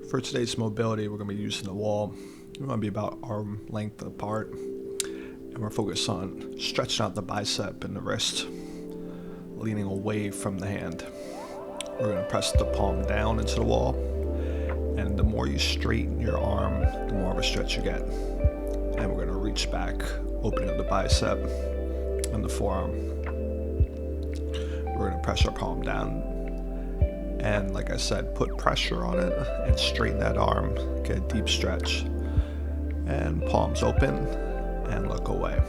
For today's mobility, we're going to be using the wall. We want to be about arm length apart. And we're focused on stretching out the bicep and the wrist, leaning away from the hand. We're going to press the palm down into the wall. And the more you straighten your arm, the more of a stretch you get. And we're going to reach back, opening up the bicep and the forearm. We're going to press our palm down. And like I said, put pressure on it and straighten that arm. Get a deep stretch. And palms open and look away.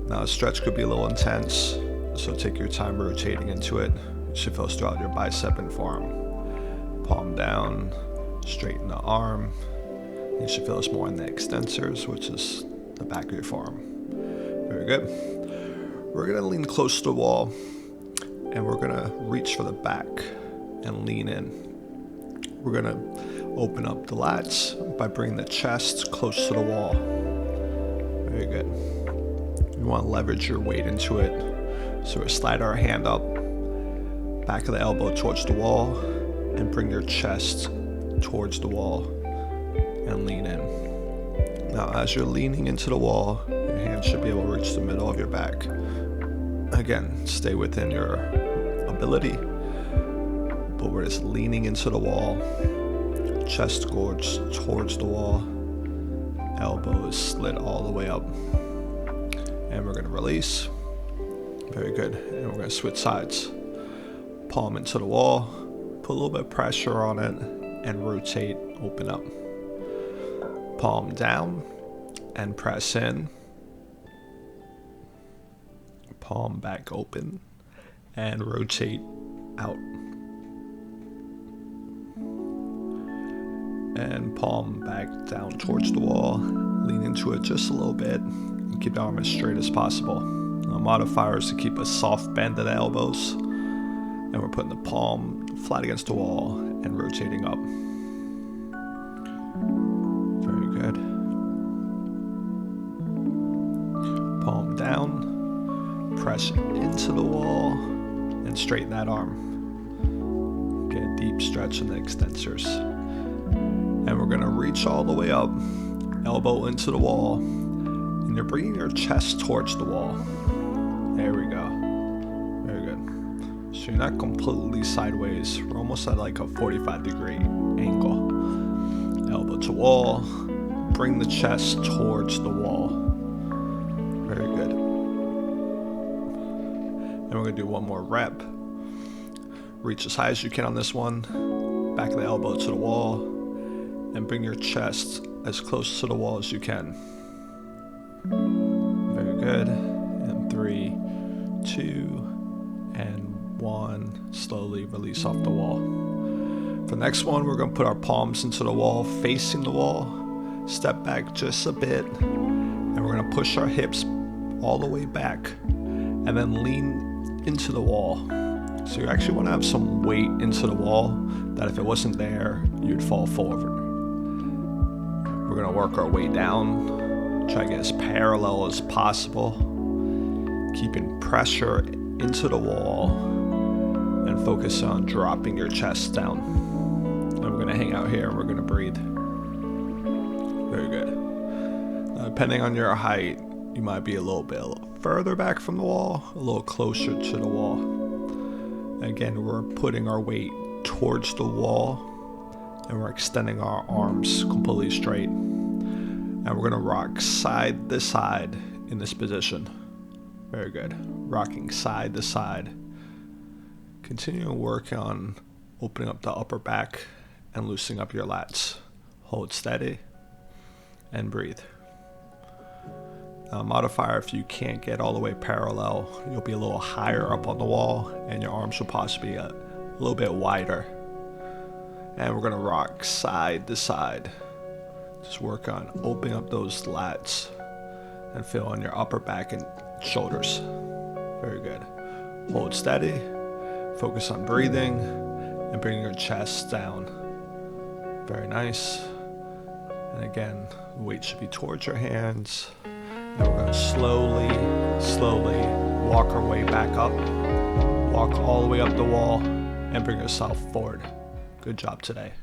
Now, the stretch could be a little intense, so take your time rotating into it. You should feel throughout your bicep and forearm. Palm down, straighten the arm. You should feel this more in the extensors, which is the back of your forearm. Very good. We're going to lean close to the wall, and we're going to reach for the back and lean in. We're going to open up the lats by bringing the chest close to the wall. Very good. You want to leverage your weight into it. So we slide our hand up, back of the elbow towards the wall, and bring your chest towards the wall and lean in. Now, as you're leaning into the wall, your hand should be able to reach the middle of your back. Again, stay within your ability, but we're just leaning into the wall, chest goes towards the wall, elbow is slid all the way up, and we're going to release. Very good. And we're going to switch sides. Palm into the wall, put a little bit of pressure on it, and rotate, open up. Palm down and press in. Palm back open and rotate out. And palm back down towards the wall. Lean into it just a little bit and keep the arm as straight as possible. The modifier is to keep a soft bend at the elbows. And we're putting the palm flat against the wall and rotating up. Very good. Palm down. Press into the wall and straighten that arm. Get a deep stretch in the extensors. And we're going to reach all the way up, elbow into the wall, and you're bringing your chest towards the wall. There we go. Very good. So you're not completely sideways. We're almost at like a 45-degree angle. Elbow to wall. Bring the chest towards the wall. Very good. And we're going to do one more rep. Reach as high as you can on this one. Back of the elbow to the wall. And bring your chest as close to the wall as you can. Very good. And 3, 2, and 1. Slowly release off the wall. For the next one, we're going to put our palms into the wall, facing the wall. Step back just a bit. And we're going to push our hips all the way back. And then lean into the wall. So you actually want to have some weight into the wall that if it wasn't there, you'd fall forward. We're going to work our way down, try to get as parallel as possible, keeping pressure into the wall, and focus on dropping your chest down. And we're going to hang out here and we're going to breathe. Very good. Now, depending on your height, you might be a little bit further back from the wall, a little closer to the wall. Again, we're putting our weight towards the wall, and we're extending our arms completely straight. And we're going to rock side to side in this position. Very good. Rocking side to side. Continue to work on opening up the upper back and loosening up your lats. Hold steady and breathe. Now, modifier, if you can't get all the way parallel, you'll be a little higher up on the wall and your arms will possibly be a little bit wider. And we're going to rock side to side. Just work on opening up those lats and feel on your upper back and shoulders. Very good. Hold steady. Focus on breathing and bringing your chest down. Very nice. And again, the weight should be towards your hands. And we're going to slowly walk our way back up. Walk all the way up the wall and bring yourself forward. Good job today.